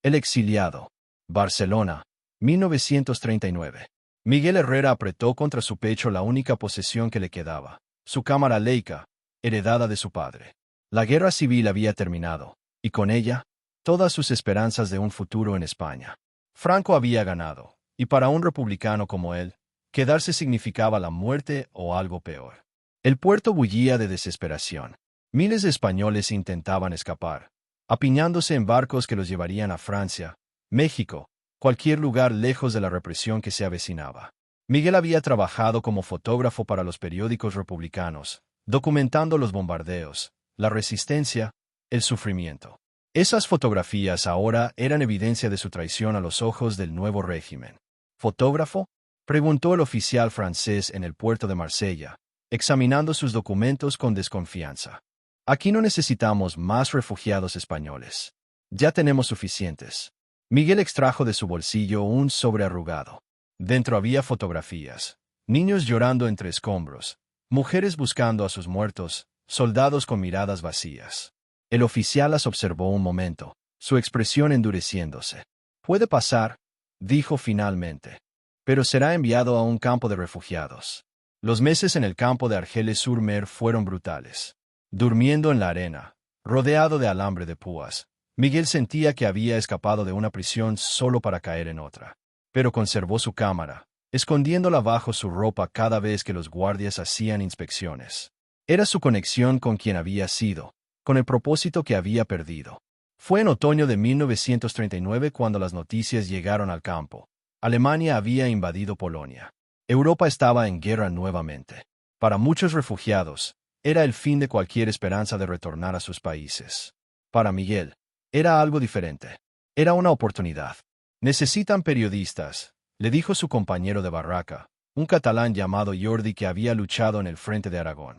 El exiliado. Barcelona, 1939. Miguel Herrera apretó contra su pecho la única posesión que le quedaba, su cámara Leica, heredada de su padre. La guerra civil había terminado, y con ella, todas sus esperanzas de un futuro en España. Franco había ganado, y para un republicano como él, quedarse significaba la muerte o algo peor. El puerto bullía de desesperación. Miles de españoles intentaban escapar, apiñándose en barcos que los llevarían a Francia, México, cualquier lugar lejos de la represión que se avecinaba. Miguel había trabajado como fotógrafo para los periódicos republicanos, documentando los bombardeos, la resistencia, el sufrimiento. Esas fotografías ahora eran evidencia de su traición a los ojos del nuevo régimen. ¿Fotógrafo?, preguntó el oficial francés en el puerto de Marsella, examinando sus documentos con desconfianza. Aquí no necesitamos más refugiados españoles. Ya tenemos suficientes. Miguel extrajo de su bolsillo un sobre arrugado. Dentro había fotografías, niños llorando entre escombros, mujeres buscando a sus muertos, soldados con miradas vacías. El oficial las observó un momento, su expresión endureciéndose. «Puede pasar», dijo finalmente, «pero será enviado a un campo de refugiados». Los meses en el campo de Argelès-sur-Mer fueron brutales. Durmiendo en la arena, rodeado de alambre de púas, Miguel sentía que había escapado de una prisión solo para caer en otra. Pero conservó su cámara, escondiéndola bajo su ropa cada vez que los guardias hacían inspecciones. Era su conexión con quien había sido, con el propósito que había perdido. Fue en otoño de 1939 cuando las noticias llegaron al campo. Alemania había invadido Polonia. Europa estaba en guerra nuevamente. Para muchos refugiados, era el fin de cualquier esperanza de retornar a sus países. Para Miguel, era algo diferente. Era una oportunidad. «Necesitan periodistas», le dijo su compañero de barraca, un catalán llamado Jordi que había luchado en el frente de Aragón.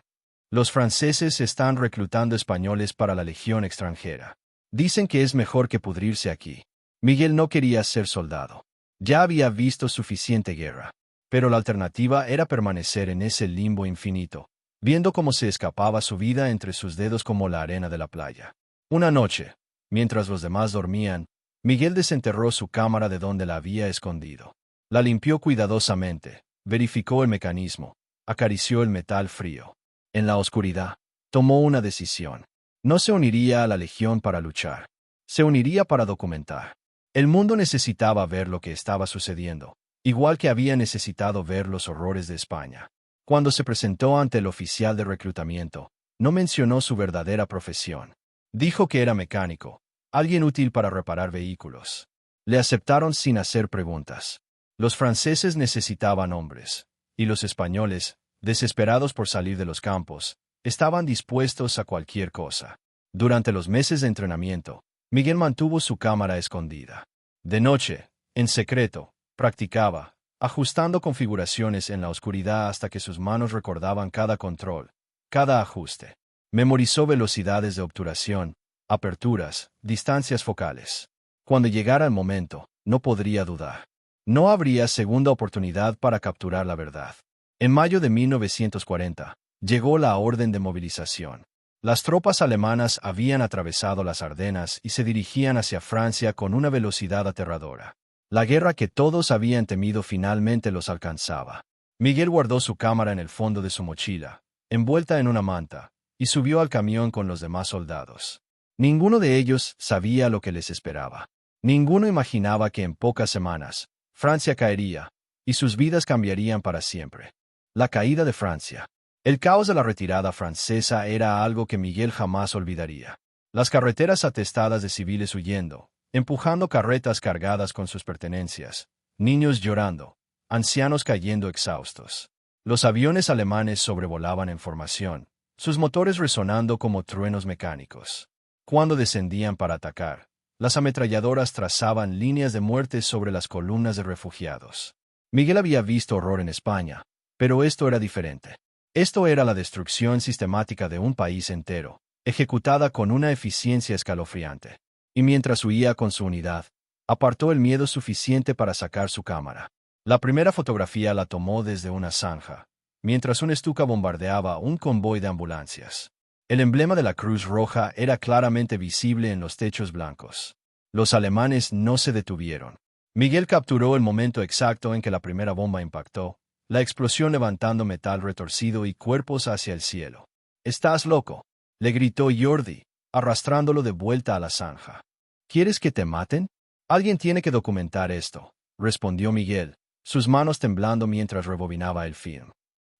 «Los franceses están reclutando españoles para la legión extranjera. Dicen que es mejor que pudrirse aquí». Miguel no quería ser soldado. Ya había visto suficiente guerra. Pero la alternativa era permanecer en ese limbo infinito, viendo cómo se escapaba su vida entre sus dedos como la arena de la playa. Una noche, mientras los demás dormían, Miguel desenterró su cámara de donde la había escondido. La limpió cuidadosamente, verificó el mecanismo, acarició el metal frío. En la oscuridad, tomó una decisión. No se uniría a la legión para luchar. Se uniría para documentar. El mundo necesitaba ver lo que estaba sucediendo, igual que había necesitado ver los horrores de España. Cuando se presentó ante el oficial de reclutamiento, no mencionó su verdadera profesión. Dijo que era mecánico, alguien útil para reparar vehículos. Le aceptaron sin hacer preguntas. Los franceses necesitaban hombres, y los españoles, desesperados por salir de los campos, estaban dispuestos a cualquier cosa. Durante los meses de entrenamiento, Miguel mantuvo su cámara escondida. De noche, en secreto, practicaba, ajustando configuraciones en la oscuridad hasta que sus manos recordaban cada control, cada ajuste. Memorizó velocidades de obturación, aperturas, distancias focales. Cuando llegara el momento, no podría dudar. No habría segunda oportunidad para capturar la verdad. En mayo de 1940, llegó la orden de movilización. Las tropas alemanas habían atravesado las Ardenas y se dirigían hacia Francia con una velocidad aterradora. La guerra que todos habían temido finalmente los alcanzaba. Miguel guardó su cámara en el fondo de su mochila, envuelta en una manta, y subió al camión con los demás soldados. Ninguno de ellos sabía lo que les esperaba. Ninguno imaginaba que en pocas semanas, Francia caería, y sus vidas cambiarían para siempre. La caída de Francia. El caos de la retirada francesa era algo que Miguel jamás olvidaría. Las carreteras atestadas de civiles huyendo, empujando carretas cargadas con sus pertenencias, niños llorando, ancianos cayendo exhaustos. Los aviones alemanes sobrevolaban en formación, sus motores resonando como truenos mecánicos. Cuando descendían para atacar, las ametralladoras trazaban líneas de muerte sobre las columnas de refugiados. Miguel había visto horror en España, pero esto era diferente. Esto era la destrucción sistemática de un país entero, ejecutada con una eficiencia escalofriante. Y mientras huía con su unidad, apartó el miedo suficiente para sacar su cámara. La primera fotografía la tomó desde una zanja, mientras un Stuka bombardeaba un convoy de ambulancias. El emblema de la Cruz Roja era claramente visible en los techos blancos. Los alemanes no se detuvieron. Miguel capturó el momento exacto en que la primera bomba impactó, la explosión levantando metal retorcido y cuerpos hacia el cielo. «¿Estás loco?», le gritó Jordi, arrastrándolo de vuelta a la zanja. «¿Quieres que te maten? Alguien tiene que documentar esto», respondió Miguel, sus manos temblando mientras rebobinaba el film.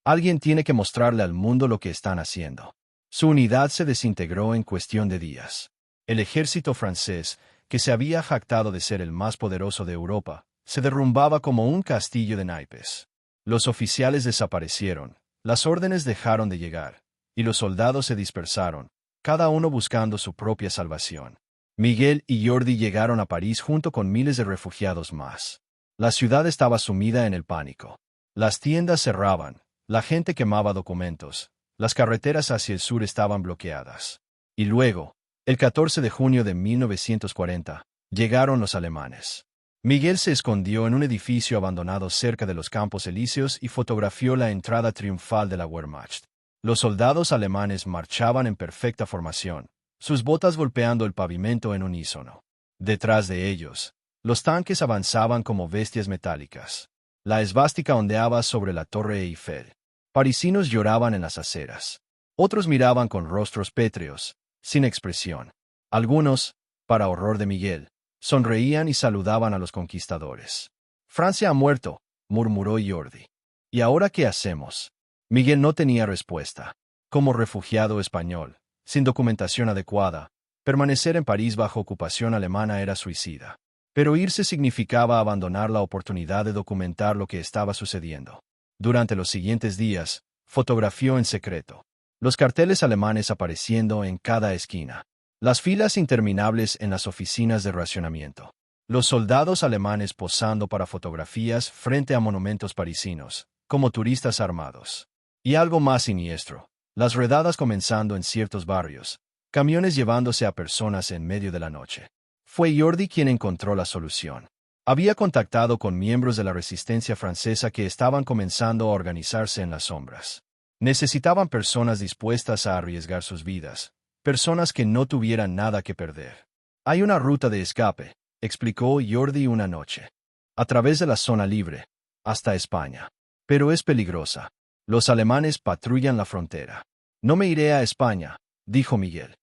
«Alguien tiene que mostrarle al mundo lo que están haciendo». Su unidad se desintegró en cuestión de días. El ejército francés, que se había jactado de ser el más poderoso de Europa, se derrumbaba como un castillo de naipes. Los oficiales desaparecieron, las órdenes dejaron de llegar, y los soldados se dispersaron, cada uno buscando su propia salvación. Miguel y Jordi llegaron a París junto con miles de refugiados más. La ciudad estaba sumida en el pánico. Las tiendas cerraban, la gente quemaba documentos, las carreteras hacia el sur estaban bloqueadas. Y luego, el 14 de junio de 1940, llegaron los alemanes. Miguel se escondió en un edificio abandonado cerca de los Campos Elíseos y fotografió la entrada triunfal de la Wehrmacht. Los soldados alemanes marchaban en perfecta formación, sus botas golpeando el pavimento en unísono. Detrás de ellos, los tanques avanzaban como bestias metálicas. La esvástica ondeaba sobre la Torre Eiffel. Parisinos lloraban en las aceras. Otros miraban con rostros pétreos, sin expresión. Algunos, para horror de Miguel, sonreían y saludaban a los conquistadores. «Francia ha muerto», murmuró Jordi. «¿Y ahora qué hacemos?». Miguel no tenía respuesta. Como refugiado español, sin documentación adecuada, permanecer en París bajo ocupación alemana era suicida. Pero irse significaba abandonar la oportunidad de documentar lo que estaba sucediendo. Durante los siguientes días, fotografió en secreto. Los carteles alemanes apareciendo en cada esquina. Las filas interminables en las oficinas de racionamiento. Los soldados alemanes posando para fotografías frente a monumentos parisinos, como turistas armados. Y algo más siniestro, las redadas comenzando en ciertos barrios, camiones llevándose a personas en medio de la noche. Fue Jordi quien encontró la solución. Había contactado con miembros de la resistencia francesa que estaban comenzando a organizarse en las sombras. Necesitaban personas dispuestas a arriesgar sus vidas, personas que no tuvieran nada que perder. «Hay una ruta de escape», explicó Jordi una noche. «A través de la zona libre, hasta España. Pero es peligrosa. Los alemanes patrullan la frontera». «No me iré a España», dijo Miguel.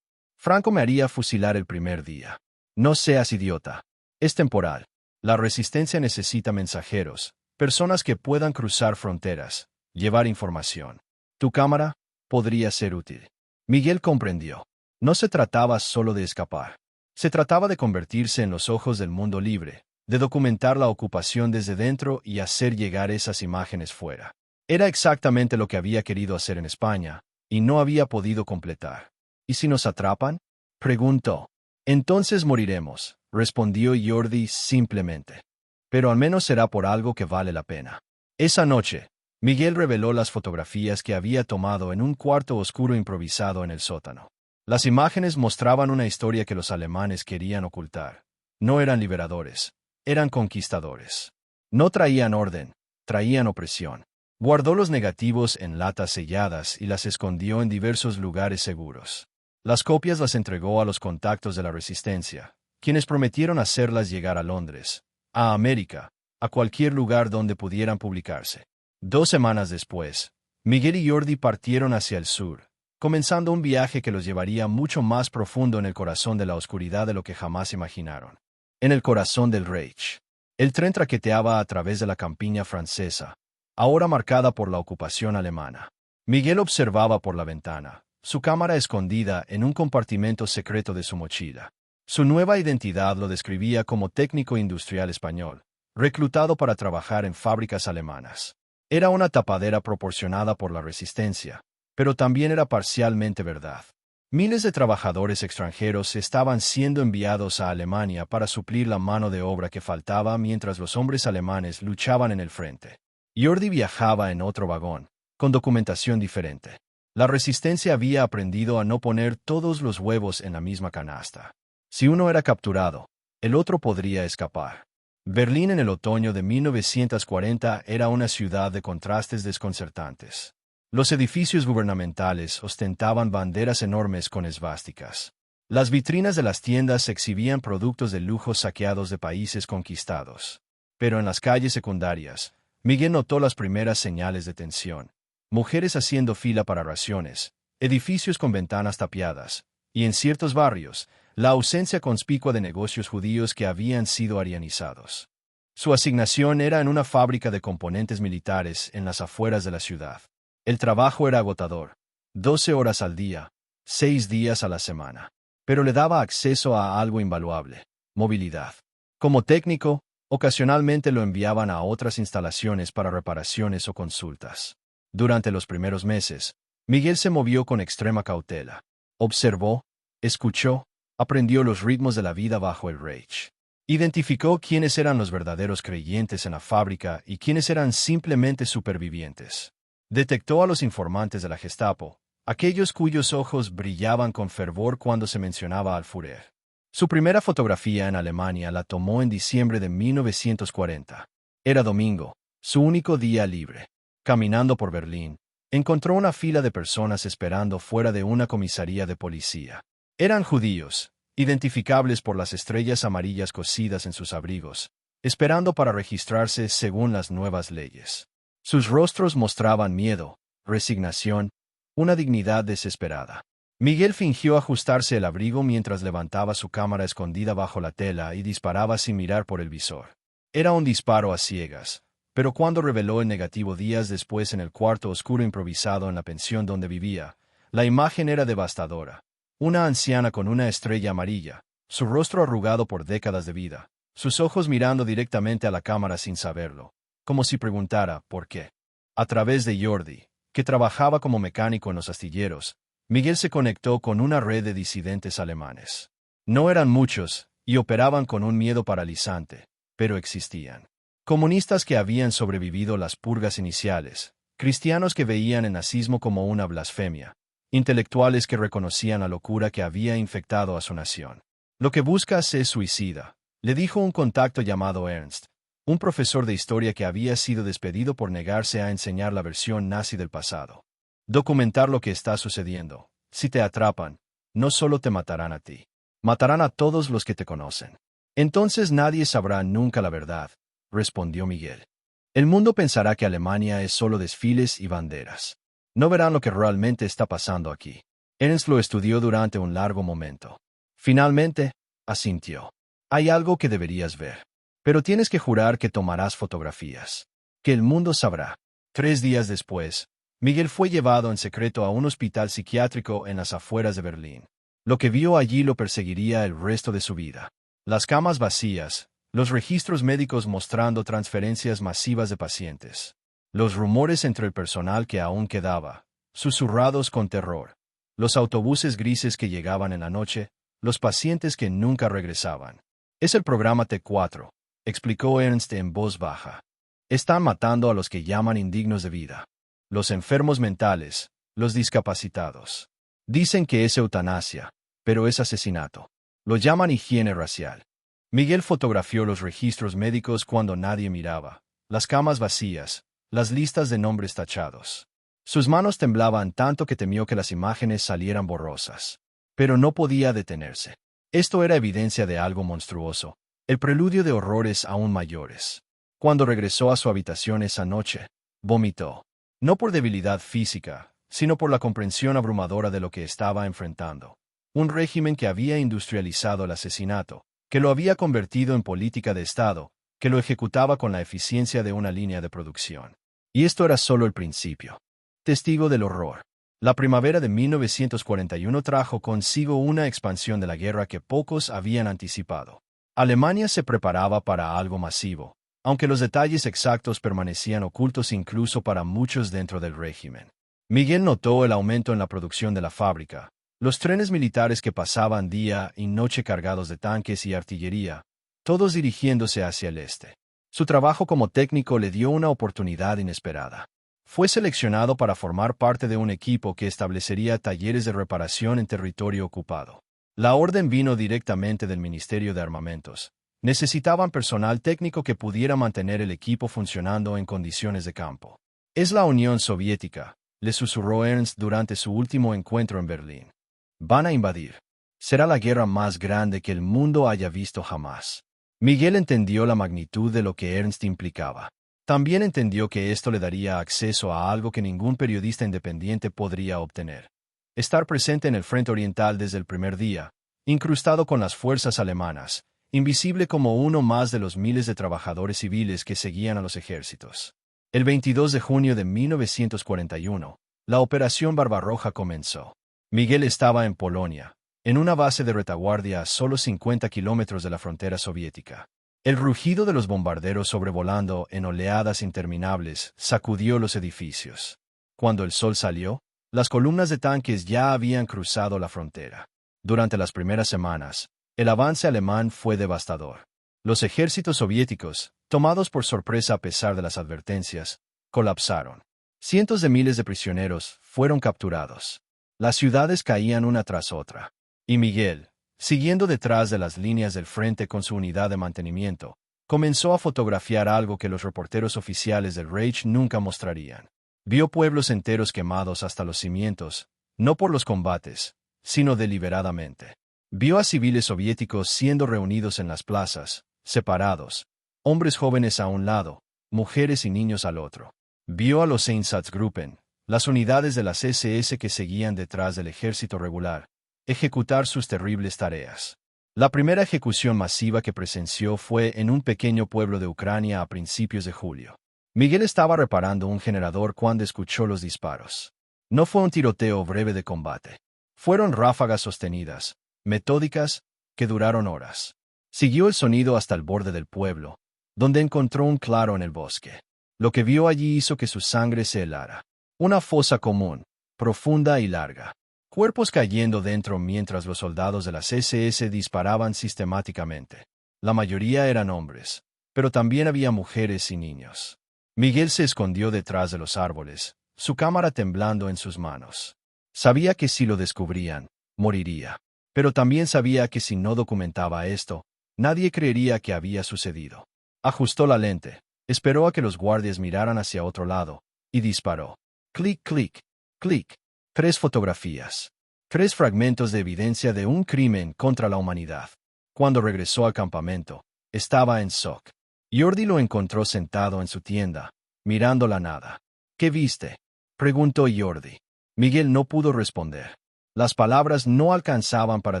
«Franco me haría fusilar el primer día». «No seas idiota. Es temporal. La resistencia necesita mensajeros, personas que puedan cruzar fronteras, llevar información. Tu cámara podría ser útil». Miguel comprendió. No se trataba solo de escapar. Se trataba de convertirse en los ojos del mundo libre, de documentar la ocupación desde dentro y hacer llegar esas imágenes fuera. Era exactamente lo que había querido hacer en España, y no había podido completar. «¿Y si nos atrapan?», preguntó. «Entonces moriremos», respondió Jordi simplemente. «Pero al menos será por algo que vale la pena». Esa noche, Miguel reveló las fotografías que había tomado en un cuarto oscuro improvisado en el sótano. Las imágenes mostraban una historia que los alemanes querían ocultar. No eran liberadores, eran conquistadores. No traían orden, traían opresión. Guardó los negativos en latas selladas y las escondió en diversos lugares seguros. Las copias las entregó a los contactos de la resistencia, quienes prometieron hacerlas llegar a Londres, a América, a cualquier lugar donde pudieran publicarse. 2 semanas después, Miguel y Jordi partieron hacia el sur, comenzando un viaje que los llevaría mucho más profundo en el corazón de la oscuridad de lo que jamás imaginaron. En el corazón del Reich. El tren traqueteaba a través de la campiña francesa, ahora marcada por la ocupación alemana. Miguel observaba por la ventana, su cámara escondida en un compartimento secreto de su mochila. Su nueva identidad lo describía como técnico industrial español, reclutado para trabajar en fábricas alemanas. Era una tapadera proporcionada por la resistencia, pero también era parcialmente verdad. Miles de trabajadores extranjeros estaban siendo enviados a Alemania para suplir la mano de obra que faltaba mientras los hombres alemanes luchaban en el frente. Jordi viajaba en otro vagón, con documentación diferente. La resistencia había aprendido a no poner todos los huevos en la misma canasta. Si uno era capturado, el otro podría escapar. Berlín en el otoño de 1940 era una ciudad de contrastes desconcertantes. Los edificios gubernamentales ostentaban banderas enormes con esvásticas. Las vitrinas de las tiendas exhibían productos de lujo saqueados de países conquistados. Pero en las calles secundarias, Miguel notó las primeras señales de tensión. Mujeres haciendo fila para raciones, edificios con ventanas tapiadas, y en ciertos barrios, la ausencia conspicua de negocios judíos que habían sido arianizados. Su asignación era en una fábrica de componentes militares en las afueras de la ciudad. El trabajo era agotador, 12 horas al día, 6 días a la semana. Pero le daba acceso a algo invaluable: movilidad. Como técnico, ocasionalmente lo enviaban a otras instalaciones para reparaciones o consultas. Durante los primeros meses, Miguel se movió con extrema cautela. Observó, escuchó, aprendió los ritmos de la vida bajo el Reich. Identificó quiénes eran los verdaderos creyentes en la fábrica y quiénes eran simplemente supervivientes. Detectó a los informantes de la Gestapo, aquellos cuyos ojos brillaban con fervor cuando se mencionaba al Führer. Su primera fotografía en Alemania la tomó en diciembre de 1940. Era domingo, su único día libre. Caminando por Berlín, encontró una fila de personas esperando fuera de una comisaría de policía. Eran judíos, identificables por las estrellas amarillas cosidas en sus abrigos, esperando para registrarse según las nuevas leyes. Sus rostros mostraban miedo, resignación, una dignidad desesperada. Miguel fingió ajustarse el abrigo mientras levantaba su cámara escondida bajo la tela y disparaba sin mirar por el visor. Era un disparo a ciegas, pero cuando reveló el negativo días después en el cuarto oscuro improvisado en la pensión donde vivía, la imagen era devastadora. Una anciana con una estrella amarilla, su rostro arrugado por décadas de vida, sus ojos mirando directamente a la cámara sin saberlo, como si preguntara ¿por qué? A través de Jordi, que trabajaba como mecánico en los astilleros, Miguel se conectó con una red de disidentes alemanes. No eran muchos, y operaban con un miedo paralizante, pero existían. Comunistas que habían sobrevivido las purgas iniciales, cristianos que veían el nazismo como una blasfemia, intelectuales que reconocían la locura que había infectado a su nación. Lo que buscas es suicida, le dijo un contacto llamado Ernst, un profesor de historia que había sido despedido por negarse a enseñar la versión nazi del pasado. Documentar lo que está sucediendo. Si te atrapan, no solo te matarán a ti, matarán a todos los que te conocen. Entonces nadie sabrá nunca la verdad, respondió Miguel. El mundo pensará que Alemania es solo desfiles y banderas. No verán lo que realmente está pasando aquí. Ernst lo estudió durante un largo momento. Finalmente, asintió. Hay algo que deberías ver. Pero tienes que jurar que tomarás fotografías. Que el mundo sabrá. 3 días después, Miguel fue llevado en secreto a un hospital psiquiátrico en las afueras de Berlín. Lo que vio allí lo perseguiría el resto de su vida. Las camas vacías, los registros médicos mostrando transferencias masivas de pacientes, los rumores entre el personal que aún quedaba, susurrados con terror, los autobuses grises que llegaban en la noche, los pacientes que nunca regresaban. Es el programa T4, explicó Ernst en voz baja. Están matando a los que llaman indignos de vida. Los enfermos mentales, los discapacitados. Dicen que es eutanasia, pero es asesinato. Lo llaman higiene racial. Miguel fotografió los registros médicos cuando nadie miraba, las camas vacías, las listas de nombres tachados. Sus manos temblaban tanto que temió que las imágenes salieran borrosas. Pero no podía detenerse. Esto era evidencia de algo monstruoso, el preludio de horrores aún mayores. Cuando regresó a su habitación esa noche, vomitó. No por debilidad física, sino por la comprensión abrumadora de lo que estaba enfrentando. Un régimen que había industrializado el asesinato, que lo había convertido en política de Estado, que lo ejecutaba con la eficiencia de una línea de producción. Y esto era solo el principio. Testigo del horror. La primavera de 1941 trajo consigo una expansión de la guerra que pocos habían anticipado. Alemania se preparaba para algo masivo, aunque los detalles exactos permanecían ocultos incluso para muchos dentro del régimen. Miguel notó el aumento en la producción de la fábrica, los trenes militares que pasaban día y noche cargados de tanques y artillería, todos dirigiéndose hacia el este. Su trabajo como técnico le dio una oportunidad inesperada. Fue seleccionado para formar parte de un equipo que establecería talleres de reparación en territorio ocupado. La orden vino directamente del Ministerio de Armamentos. Necesitaban personal técnico que pudiera mantener el equipo funcionando en condiciones de campo. Es la Unión Soviética, le susurró Ernst durante su último encuentro en Berlín. Van a invadir. Será la guerra más grande que el mundo haya visto jamás. Miguel entendió la magnitud de lo que Ernst implicaba. También entendió que esto le daría acceso a algo que ningún periodista independiente podría obtener. Estar presente en el frente oriental desde el primer día, incrustado con las fuerzas alemanas, invisible como uno más de los miles de trabajadores civiles que seguían a los ejércitos. El 22 de junio de 1941, la Operación Barbarroja comenzó. Miguel estaba en Polonia, en una base de retaguardia a solo 50 kilómetros de la frontera soviética. El rugido de los bombarderos sobrevolando en oleadas interminables sacudió los edificios. Cuando el sol salió, las columnas de tanques ya habían cruzado la frontera. Durante las primeras semanas, el avance alemán fue devastador. Los ejércitos soviéticos, tomados por sorpresa a pesar de las advertencias, colapsaron. Cientos de miles de prisioneros fueron capturados. Las ciudades caían una tras otra. Y Miguel, siguiendo detrás de las líneas del frente con su unidad de mantenimiento, comenzó a fotografiar algo que los reporteros oficiales del Reich nunca mostrarían. Vio pueblos enteros quemados hasta los cimientos, no por los combates, sino deliberadamente. Vio a civiles soviéticos siendo reunidos en las plazas, separados, hombres jóvenes a un lado, mujeres y niños al otro. Vio a los Einsatzgruppen, las unidades de las SS que seguían detrás del ejército regular, ejecutar sus terribles tareas. La primera ejecución masiva que presenció fue en un pequeño pueblo de Ucrania a principios de julio. Miguel estaba reparando un generador cuando escuchó los disparos. No fue un tiroteo breve de combate. Fueron ráfagas sostenidas, metódicas, que duraron horas. Siguió el sonido hasta el borde del pueblo, donde encontró un claro en el bosque. Lo que vio allí hizo que su sangre se helara. Una fosa común, profunda y larga. Cuerpos cayendo dentro mientras los soldados de las SS disparaban sistemáticamente. La mayoría eran hombres, pero también había mujeres y niños. Miguel se escondió detrás de los árboles, su cámara temblando en sus manos. Sabía que si lo descubrían, moriría. Pero también sabía que si no documentaba esto, nadie creería que había sucedido. Ajustó la lente, esperó a que los guardias miraran hacia otro lado, y disparó. Clic, clic, clic. 3 fotografías. 3 fragmentos de evidencia de un crimen contra la humanidad. Cuando regresó al campamento, estaba en shock. Jordi lo encontró sentado en su tienda, mirando la nada. ¿Qué viste?, preguntó Jordi. Miguel no pudo responder. Las palabras no alcanzaban para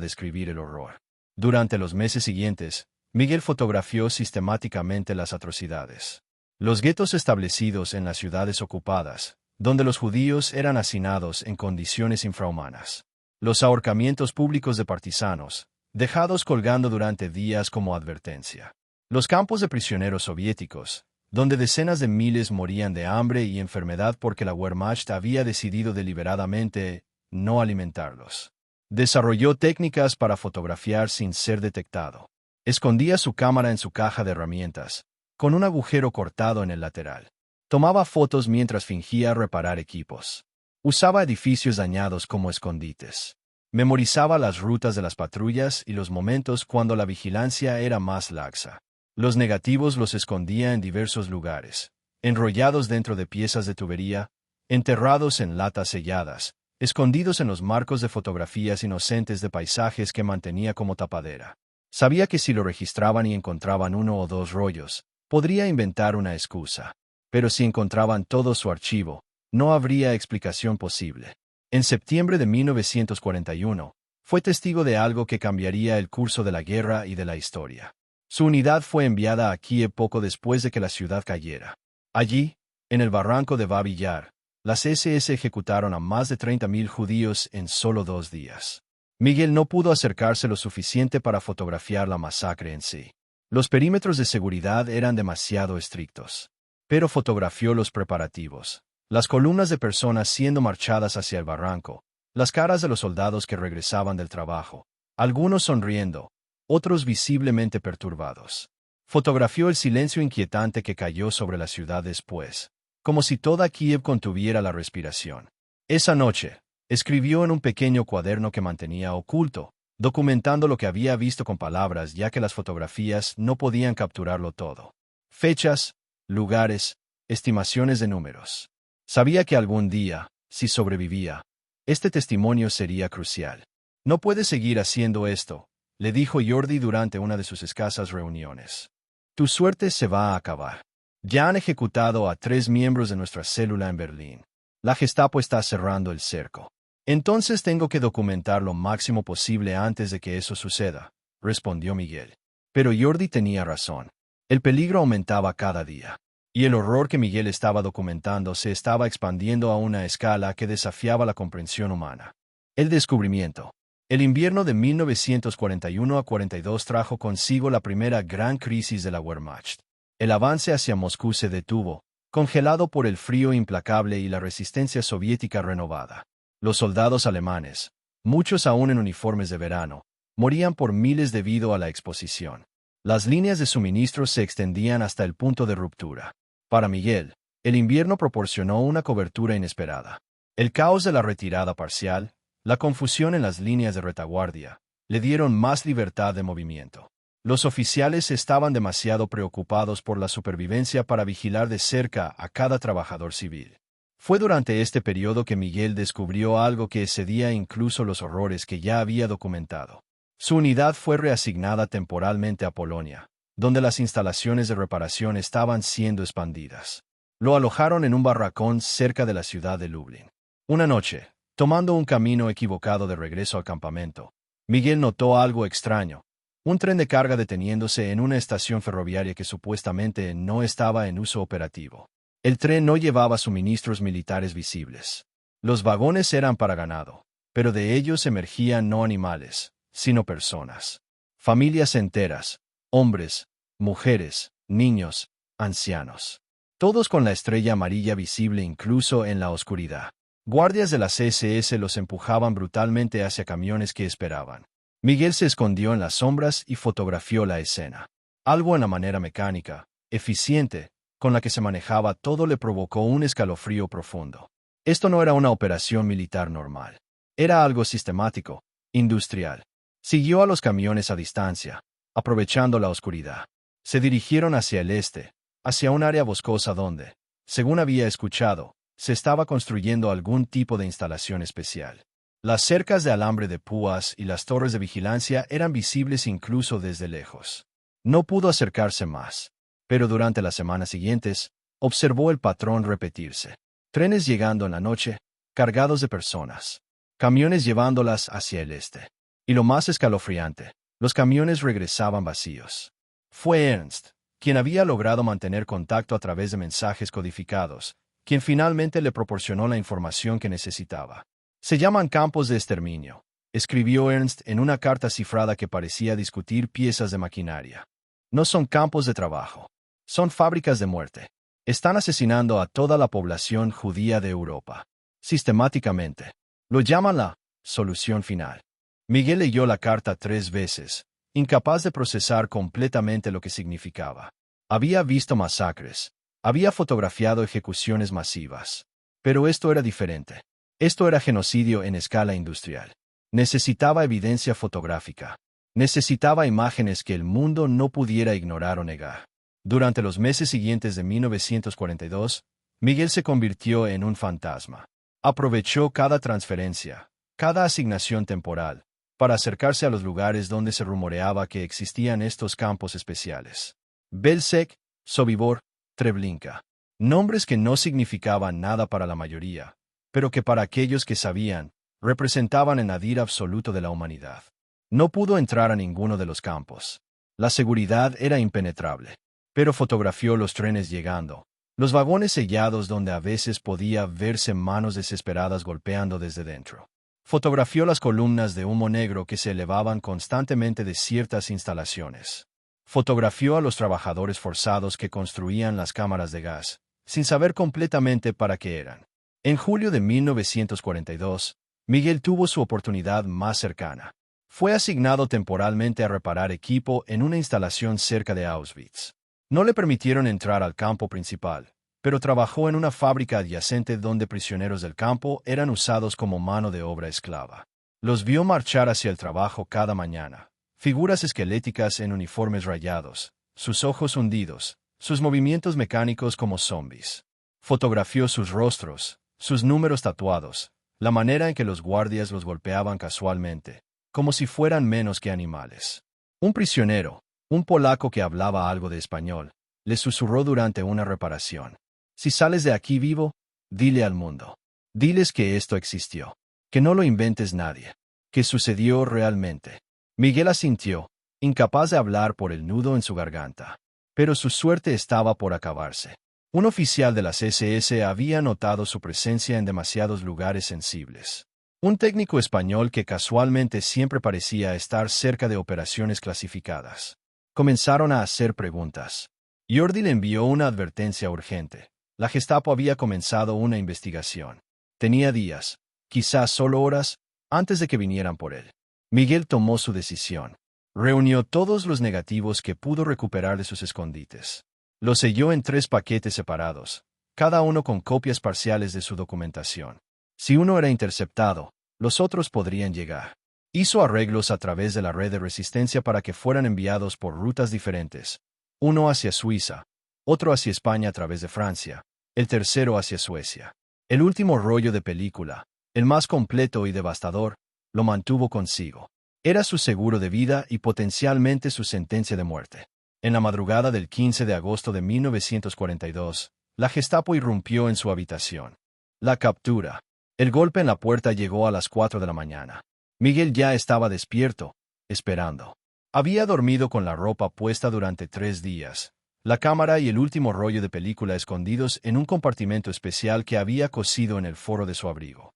describir el horror. Durante los meses siguientes, Miguel fotografió sistemáticamente las atrocidades. Los guetos establecidos en las ciudades ocupadas, donde los judíos eran hacinados en condiciones infrahumanas. Los ahorcamientos públicos de partisanos, dejados colgando durante días como advertencia. Los campos de prisioneros soviéticos, donde decenas de miles morían de hambre y enfermedad porque la Wehrmacht había decidido deliberadamente no alimentarlos. Desarrolló técnicas para fotografiar sin ser detectado. Escondía su cámara en su caja de herramientas, con un agujero cortado en el lateral. Tomaba fotos mientras fingía reparar equipos. Usaba edificios dañados como escondites. Memorizaba las rutas de las patrullas y los momentos cuando la vigilancia era más laxa. Los negativos los escondía en diversos lugares, enrollados dentro de piezas de tubería, enterrados en latas selladas, escondidos en los marcos de fotografías inocentes de paisajes que mantenía como tapadera. Sabía que si lo registraban y encontraban 1 o 2 rollos, podría inventar una excusa. Pero si encontraban todo su archivo, no habría explicación posible. En septiembre de 1941, fue testigo de algo que cambiaría el curso de la guerra y de la historia. Su unidad fue enviada a Kiev poco después de que la ciudad cayera. Allí, en el barranco de Babi Yar, las SS ejecutaron a más de 30.000 judíos en solo 2 días. Miguel no pudo acercarse lo suficiente para fotografiar la masacre en sí. Los perímetros de seguridad eran demasiado estrictos. Pero fotografió los preparativos, las columnas de personas siendo marchadas hacia el barranco, las caras de los soldados que regresaban del trabajo, algunos sonriendo, otros visiblemente perturbados. Fotografió el silencio inquietante que cayó sobre la ciudad después, como si toda Kiev contuviera la respiración. Esa noche, escribió en un pequeño cuaderno que mantenía oculto, documentando lo que había visto con palabras ya que las fotografías no podían capturarlo todo. Fechas, lugares, estimaciones de números. Sabía que algún día, si sobrevivía, este testimonio sería crucial. No puedes seguir haciendo esto, le dijo Jordi durante una de sus escasas reuniones. Tu suerte se va a acabar. Ya han ejecutado a 3 miembros de nuestra célula en Berlín. La Gestapo está cerrando el cerco. Entonces tengo que documentar lo máximo posible antes de que eso suceda, respondió Miguel. Pero Jordi tenía razón. El peligro aumentaba cada día. Y el horror que Miguel estaba documentando se estaba expandiendo a una escala que desafiaba la comprensión humana. El descubrimiento. El invierno de 1941 a 42 trajo consigo la primera gran crisis de la Wehrmacht. El avance hacia Moscú se detuvo, congelado por el frío implacable y la resistencia soviética renovada. Los soldados alemanes, muchos aún en uniformes de verano, morían por miles debido a la exposición. Las líneas de suministro se extendían hasta el punto de ruptura. Para Miguel, el invierno proporcionó una cobertura inesperada. El caos de la retirada parcial, la confusión en las líneas de retaguardia, le dieron más libertad de movimiento. Los oficiales estaban demasiado preocupados por la supervivencia para vigilar de cerca a cada trabajador civil. Fue durante este periodo que Miguel descubrió algo que excedía incluso los horrores que ya había documentado. Su unidad fue reasignada temporalmente a Polonia, donde las instalaciones de reparación estaban siendo expandidas. Lo alojaron en un barracón cerca de la ciudad de Lublin. Una noche, tomando un camino equivocado de regreso al campamento, Miguel notó algo extraño. Un tren de carga deteniéndose en una estación ferroviaria que supuestamente no estaba en uso operativo. El tren no llevaba suministros militares visibles. Los vagones eran para ganado, pero de ellos emergían no animales, sino personas. Familias enteras, hombres, mujeres, niños, ancianos. Todos con la estrella amarilla visible incluso en la oscuridad. Guardias de las SS los empujaban brutalmente hacia camiones que esperaban. Miguel se escondió en las sombras y fotografió la escena. Algo en la manera mecánica, eficiente, con la que se manejaba todo le provocó un escalofrío profundo. Esto no era una operación militar normal. Era algo sistemático, industrial. Siguió a los camiones a distancia, aprovechando la oscuridad. Se dirigieron hacia el este, hacia un área boscosa donde, según había escuchado, se estaba construyendo algún tipo de instalación especial. Las cercas de alambre de púas y las torres de vigilancia eran visibles incluso desde lejos. No pudo acercarse más, pero durante las semanas siguientes, observó el patrón repetirse. Trenes llegando en la noche, cargados de personas. Camiones llevándolas hacia el este. Y lo más escalofriante, los camiones regresaban vacíos. Fue Ernst, quien había logrado mantener contacto a través de mensajes codificados, quien finalmente le proporcionó la información que necesitaba. Se llaman campos de exterminio, escribió Ernst en una carta cifrada que parecía discutir piezas de maquinaria. No son campos de trabajo. Son fábricas de muerte. Están asesinando a toda la población judía de Europa. Sistemáticamente. Lo llaman la solución final. Miguel leyó la carta 3 veces, incapaz de procesar completamente lo que significaba. Había visto masacres. Había fotografiado ejecuciones masivas. Pero esto era diferente. Esto era genocidio en escala industrial. Necesitaba evidencia fotográfica. Necesitaba imágenes que el mundo no pudiera ignorar o negar. Durante los meses siguientes de 1942, Miguel se convirtió en un fantasma. Aprovechó cada transferencia, cada asignación temporal, para acercarse a los lugares donde se rumoreaba que existían estos campos especiales. Belzec, Sobibor, Treblinka. Nombres que no significaban nada para la mayoría, pero que para aquellos que sabían, representaban el nadir absoluto de la humanidad. No pudo entrar a ninguno de los campos. La seguridad era impenetrable, pero fotografió los trenes llegando, los vagones sellados donde a veces podía verse manos desesperadas golpeando desde dentro. Fotografió las columnas de humo negro que se elevaban constantemente de ciertas instalaciones. Fotografió a los trabajadores forzados que construían las cámaras de gas, sin saber completamente para qué eran. En julio de 1942, Miguel tuvo su oportunidad más cercana. Fue asignado temporalmente a reparar equipo en una instalación cerca de Auschwitz. No le permitieron entrar al campo principal, pero trabajó en una fábrica adyacente donde prisioneros del campo eran usados como mano de obra esclava. Los vio marchar hacia el trabajo cada mañana, figuras esqueléticas en uniformes rayados, sus ojos hundidos, sus movimientos mecánicos como zombies. Fotografió sus rostros, sus números tatuados, la manera en que los guardias los golpeaban casualmente, como si fueran menos que animales. Un prisionero, un polaco que hablaba algo de español, le susurró durante una reparación. Si sales de aquí vivo, dile al mundo. Diles que esto existió. Que no lo inventes nadie. Que sucedió realmente. Miguel asintió, incapaz de hablar por el nudo en su garganta. Pero su suerte estaba por acabarse. Un oficial de las SS había notado su presencia en demasiados lugares sensibles. Un técnico español que casualmente siempre parecía estar cerca de operaciones clasificadas. Comenzaron a hacer preguntas. Jordi le envió una advertencia urgente. La Gestapo había comenzado una investigación. Tenía días, quizás solo horas, antes de que vinieran por él. Miguel tomó su decisión. Reunió todos los negativos que pudo recuperar de sus escondites. Los selló en 3 paquetes separados, cada uno con copias parciales de su documentación. Si uno era interceptado, los otros podrían llegar. Hizo arreglos a través de la red de resistencia para que fueran enviados por rutas diferentes. Uno hacia Suiza, otro hacia España a través de Francia, el tercero hacia Suecia. El último rollo de película, el más completo y devastador, lo mantuvo consigo. Era su seguro de vida y potencialmente su sentencia de muerte. En la madrugada del 15 de agosto de 1942, la Gestapo irrumpió en su habitación. La captura. El golpe en la puerta llegó a las 4 de la mañana. Miguel ya estaba despierto, esperando. Había dormido con la ropa puesta durante 3 días, la cámara y el último rollo de película escondidos en un compartimento especial que había cosido en el foro de su abrigo.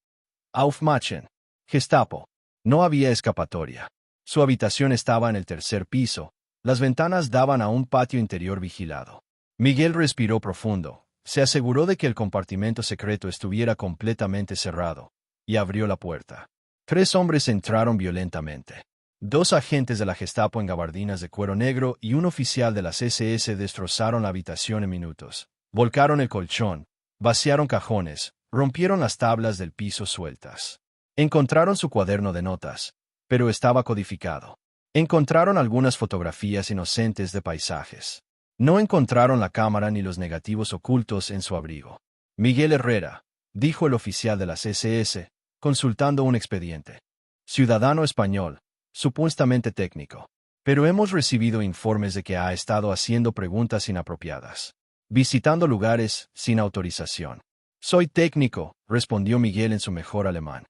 Aufmachen. Gestapo. No había escapatoria. Su habitación estaba en el 3er piso. Las ventanas daban a un patio interior vigilado. Miguel respiró profundo, se aseguró de que el compartimento secreto estuviera completamente cerrado, y abrió la puerta. 3 hombres entraron violentamente. 2 agentes de la Gestapo en gabardinas de cuero negro y un oficial de las SS destrozaron la habitación en minutos. Volcaron el colchón, vaciaron cajones, rompieron las tablas del piso sueltas. Encontraron su cuaderno de notas, pero estaba codificado. Encontraron algunas fotografías inocentes de paisajes. No encontraron la cámara ni los negativos ocultos en su abrigo. Miguel Herrera, dijo el oficial de las SS, consultando un expediente. Ciudadano español, supuestamente técnico. Pero hemos recibido informes de que ha estado haciendo preguntas inapropiadas. Visitando lugares sin autorización. Soy técnico, respondió Miguel en su mejor alemán.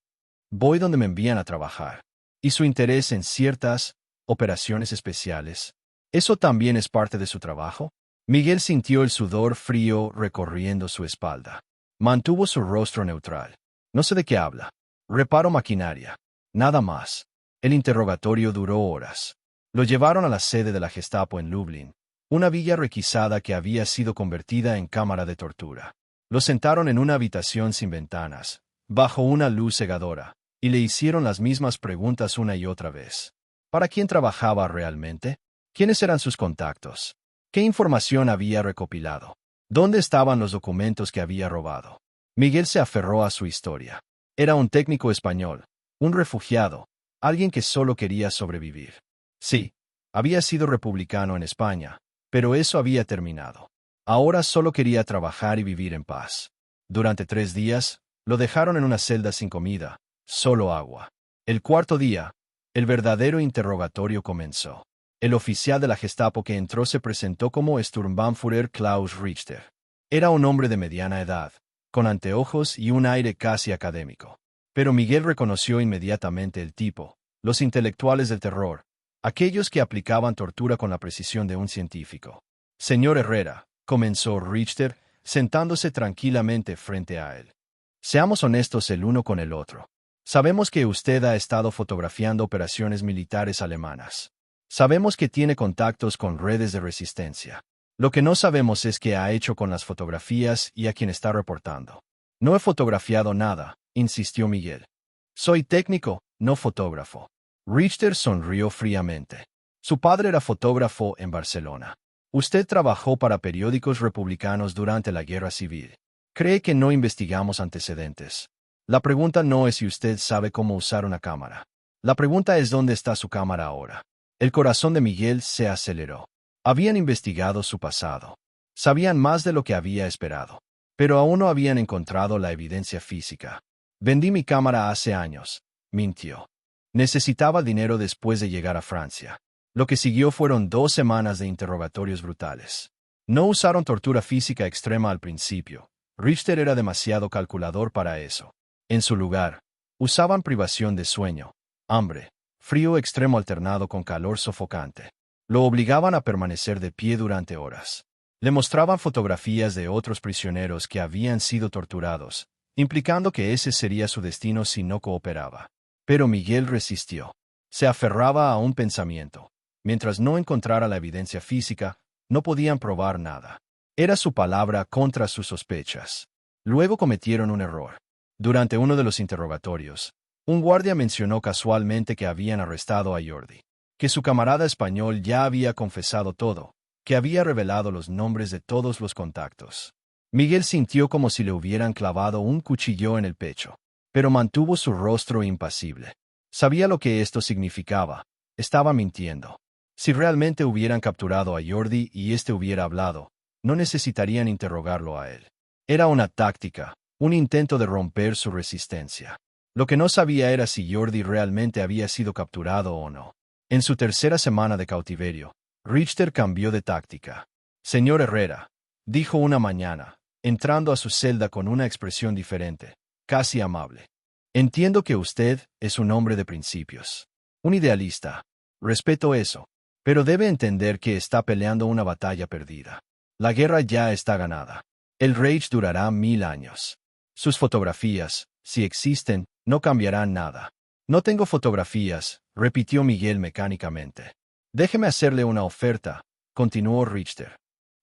Voy donde me envían a trabajar. Y su interés en ciertas operaciones especiales. ¿Eso también es parte de su trabajo? Miguel sintió el sudor frío recorriendo su espalda. Mantuvo su rostro neutral. No sé de qué habla. Reparo maquinaria. Nada más. El interrogatorio duró horas. Lo llevaron a la sede de la Gestapo en Lublin, una villa requisada que había sido convertida en cámara de tortura. Lo sentaron en una habitación sin ventanas, bajo una luz cegadora, y le hicieron las mismas preguntas una y otra vez. ¿Para quién trabajaba realmente? ¿Quiénes eran sus contactos? ¿Qué información había recopilado? ¿Dónde estaban los documentos que había robado? Miguel se aferró a su historia. Era un técnico español, un refugiado, alguien que solo quería sobrevivir. Sí, había sido republicano en España, pero eso había terminado. Ahora solo quería trabajar y vivir en paz. Durante 3 días, lo dejaron en una celda sin comida, solo agua. El 4.º día, el verdadero interrogatorio comenzó. El oficial de la Gestapo que entró se presentó como Sturmbannführer Klaus Richter. Era un hombre de mediana edad, con anteojos y un aire casi académico. Pero Miguel reconoció inmediatamente el tipo, los intelectuales del terror, aquellos que aplicaban tortura con la precisión de un científico. Señor Herrera, comenzó Richter, sentándose tranquilamente frente a él. Seamos honestos el uno con el otro. Sabemos que usted ha estado fotografiando operaciones militares alemanas. Sabemos que tiene contactos con redes de resistencia. Lo que no sabemos es qué ha hecho con las fotografías y a quién está reportando. No he fotografiado nada, insistió Miguel. Soy técnico, no fotógrafo. Richter sonrió fríamente. Su padre era fotógrafo en Barcelona. Usted trabajó para periódicos republicanos durante la Guerra Civil. ¿Cree que no investigamos antecedentes? La pregunta no es si usted sabe cómo usar una cámara. La pregunta es dónde está su cámara ahora. El corazón de Miguel se aceleró. Habían investigado su pasado. Sabían más de lo que había esperado. Pero aún no habían encontrado la evidencia física. Vendí mi cámara hace años, mintió. Necesitaba dinero después de llegar a Francia. Lo que siguió fueron 2 semanas de interrogatorios brutales. No usaron tortura física extrema al principio. Richter era demasiado calculador para eso. En su lugar, usaban privación de sueño, hambre, frío extremo alternado con calor sofocante. Lo obligaban a permanecer de pie durante horas. Le mostraban fotografías de otros prisioneros que habían sido torturados, implicando que ese sería su destino si no cooperaba. Pero Miguel resistió. Se aferraba a un pensamiento. Mientras no encontrara la evidencia física, no podían probar nada. Era su palabra contra sus sospechas. Luego cometieron un error. Durante uno de los interrogatorios, un guardia mencionó casualmente que habían arrestado a Jordi, que su camarada español ya había confesado todo, que había revelado los nombres de todos los contactos. Miguel sintió como si le hubieran clavado un cuchillo en el pecho, pero mantuvo su rostro impasible. Sabía lo que esto significaba. Estaba mintiendo. Si realmente hubieran capturado a Jordi y éste hubiera hablado, no necesitarían interrogarlo a él. Era una táctica, un intento de romper su resistencia. Lo que no sabía era si Jordi realmente había sido capturado o no. En su tercera semana de cautiverio, Richter cambió de táctica. «Señor Herrera», dijo una mañana, entrando a su celda con una expresión diferente, casi amable. «Entiendo que usted es un hombre de principios. Un idealista. Respeto eso. Pero debe entender que está peleando una batalla perdida. La guerra ya está ganada. El Reich durará 1000 años. Sus fotografías, si existen, no cambiarán nada». «No tengo fotografías», repitió Miguel mecánicamente. «Déjeme hacerle una oferta», continuó Richter.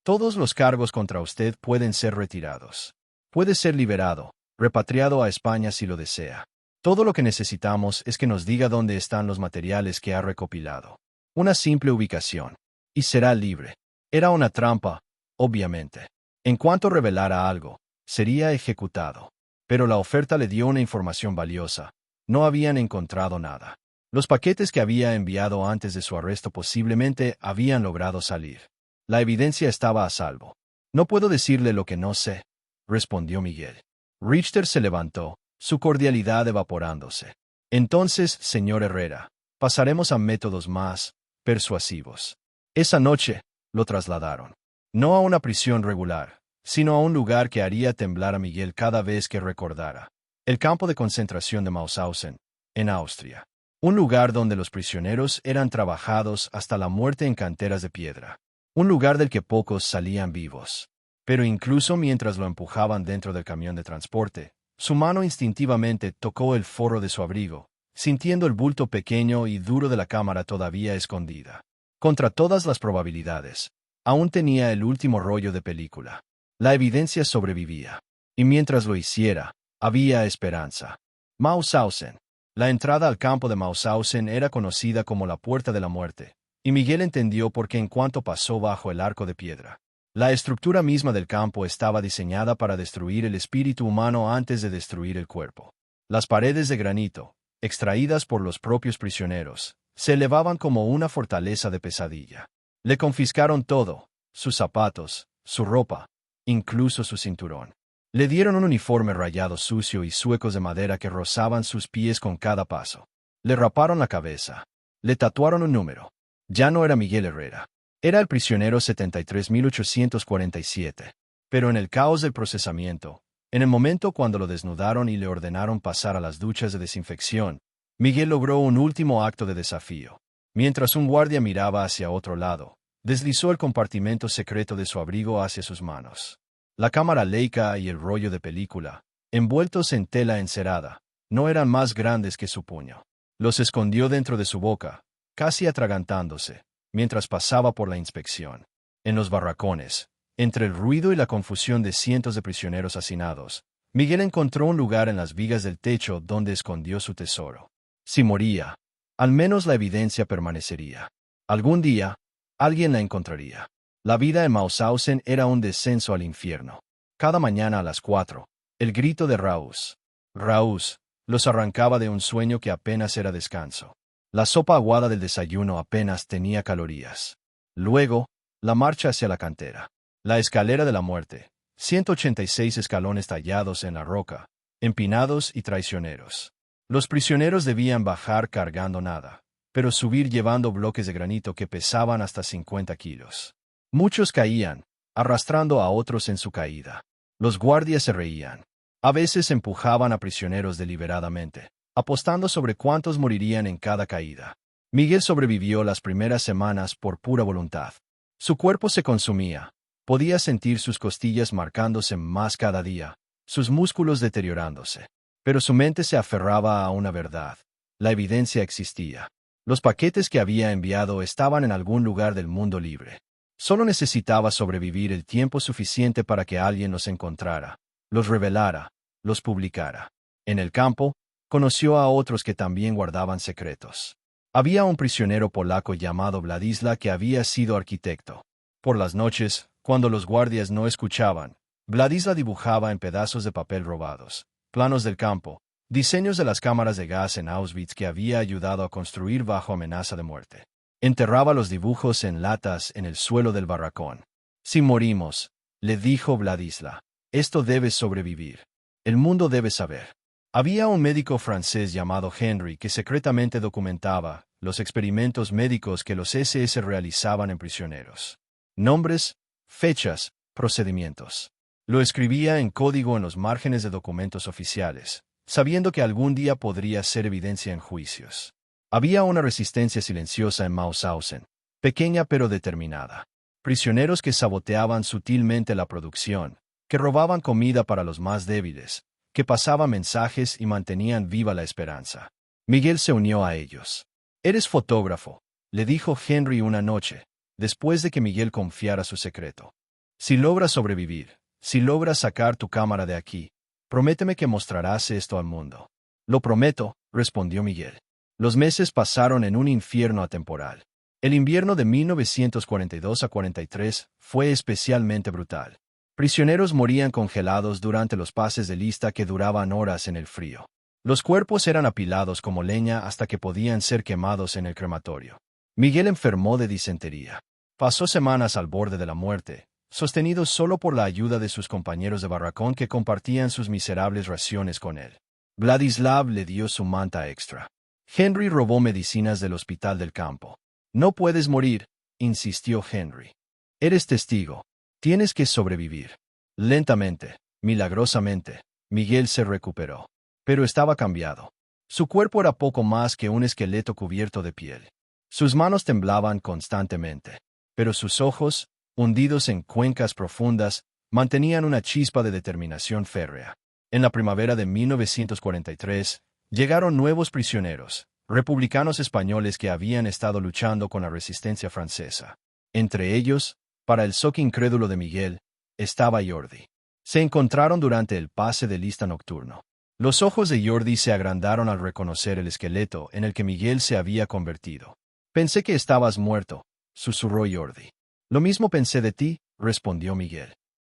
«Todos los cargos contra usted pueden ser retirados. Puede ser liberado, repatriado a España si lo desea. Todo lo que necesitamos es que nos diga dónde están los materiales que ha recopilado. Una simple ubicación. Y será libre». Era una trampa, obviamente. En cuanto revelara algo, sería ejecutado. Pero la oferta le dio una información valiosa. No habían encontrado nada. Los paquetes que había enviado antes de su arresto posiblemente habían logrado salir. La evidencia estaba a salvo. «No puedo decirle lo que no sé», respondió Miguel. Richter se levantó, su cordialidad evaporándose. «Entonces, señor Herrera, pasaremos a métodos más persuasivos». Esa noche, lo trasladaron. No a una prisión regular, sino a un lugar que haría temblar a Miguel cada vez que recordara. El campo de concentración de Mauthausen, en Austria. Un lugar donde los prisioneros eran trabajados hasta la muerte en canteras de piedra. Un lugar del que pocos salían vivos. Pero incluso mientras lo empujaban dentro del camión de transporte, su mano instintivamente tocó el forro de su abrigo, sintiendo el bulto pequeño y duro de la cámara todavía escondida. Contra todas las probabilidades, aún tenía el último rollo de película. La evidencia sobrevivía. Y mientras lo hiciera, había esperanza. Mauthausen. La entrada al campo de Mauthausen era conocida como la Puerta de la Muerte, y Miguel entendió por qué en cuanto pasó bajo el arco de piedra. La estructura misma del campo estaba diseñada para destruir el espíritu humano antes de destruir el cuerpo. Las paredes de granito, extraídas por los propios prisioneros, se elevaban como una fortaleza de pesadilla. Le confiscaron todo, sus zapatos, su ropa, incluso su cinturón. Le dieron un uniforme rayado sucio y zuecos de madera que rozaban sus pies con cada paso. Le raparon la cabeza. Le tatuaron un número. Ya no era Miguel Herrera. Era el prisionero 73.847. Pero en el caos del procesamiento, en el momento cuando lo desnudaron y le ordenaron pasar a las duchas de desinfección, Miguel logró un último acto de desafío. Mientras un guardia miraba hacia otro lado, deslizó el compartimento secreto de su abrigo hacia sus manos. La cámara Leica y el rollo de película, envueltos en tela encerada, no eran más grandes que su puño. Los escondió dentro de su boca, casi atragantándose, mientras pasaba por la inspección. En los barracones, entre el ruido y la confusión de cientos de prisioneros hacinados, Miguel encontró un lugar en las vigas del techo donde escondió su tesoro. Si moría, al menos la evidencia permanecería. Algún día, alguien la encontraría. La vida en Mauthausen era un descenso al infierno. Cada mañana a las 4, el grito de Raus. Raus los arrancaba de un sueño que apenas era descanso. La sopa aguada del desayuno apenas tenía calorías. Luego, la marcha hacia la cantera. La escalera de la muerte. 186 escalones tallados en la roca, empinados y traicioneros. Los prisioneros debían bajar cargando nada, pero subir llevando bloques de granito que pesaban hasta 50 kilos. Muchos caían, arrastrando a otros en su caída. Los guardias se reían. A veces empujaban a prisioneros deliberadamente, apostando sobre cuántos morirían en cada caída. Miguel sobrevivió las primeras semanas por pura voluntad. Su cuerpo se consumía. Podía sentir sus costillas marcándose más cada día, sus músculos deteriorándose. Pero su mente se aferraba a una verdad. La evidencia existía. Los paquetes que había enviado estaban en algún lugar del mundo libre. Solo necesitaba sobrevivir el tiempo suficiente para que alguien los encontrara, los revelara, los publicara. En el campo, conoció a otros que también guardaban secretos. Había un prisionero polaco llamado Władysław que había sido arquitecto. Por las noches, cuando los guardias no escuchaban, Władysław dibujaba en pedazos de papel robados, planos del campo, diseños de las cámaras de gas en Auschwitz que había ayudado a construir bajo amenaza de muerte. Enterraba los dibujos en latas en el suelo del barracón. Si morimos, le dijo Władysław, esto debe sobrevivir. El mundo debe saber. Había un médico francés llamado Henry que secretamente documentaba los experimentos médicos que los SS realizaban en prisioneros. Nombres, fechas, procedimientos. Lo escribía en código en los márgenes de documentos oficiales, sabiendo que algún día podría ser evidencia en juicios. Había una resistencia silenciosa en Mauthausen, pequeña pero determinada. Prisioneros que saboteaban sutilmente la producción, que robaban comida para los más débiles, que pasaban mensajes y mantenían viva la esperanza. Miguel se unió a ellos. «Eres fotógrafo», le dijo Henry una noche, después de que Miguel confiara su secreto. «Si logras sobrevivir, si logras sacar tu cámara de aquí, prométeme que mostrarás esto al mundo». «Lo prometo», respondió Miguel. Los meses pasaron en un infierno atemporal. El invierno de 1942 a 43 fue especialmente brutal. Prisioneros morían congelados durante los pases de lista que duraban horas en el frío. Los cuerpos eran apilados como leña hasta que podían ser quemados en el crematorio. Miguel enfermó de disentería. Pasó semanas al borde de la muerte, sostenido solo por la ayuda de sus compañeros de barracón que compartían sus miserables raciones con él. Władysław le dio su manta extra. Henry robó medicinas del hospital del campo. «No puedes morir», insistió Henry. «Eres testigo. Tienes que sobrevivir». Lentamente, milagrosamente, Miguel se recuperó. Pero estaba cambiado. Su cuerpo era poco más que un esqueleto cubierto de piel. Sus manos temblaban constantemente, pero sus ojos, hundidos en cuencas profundas, mantenían una chispa de determinación férrea. En la primavera de 1943, llegaron nuevos prisioneros, republicanos españoles que habían estado luchando con la resistencia francesa. Entre ellos, para el shock incrédulo de Miguel, estaba Jordi. Se encontraron durante el pase de lista nocturno. Los ojos de Jordi se agrandaron al reconocer el esqueleto en el que Miguel se había convertido. «Pensé que estabas muerto», susurró Jordi. «Lo mismo pensé de ti», respondió Miguel.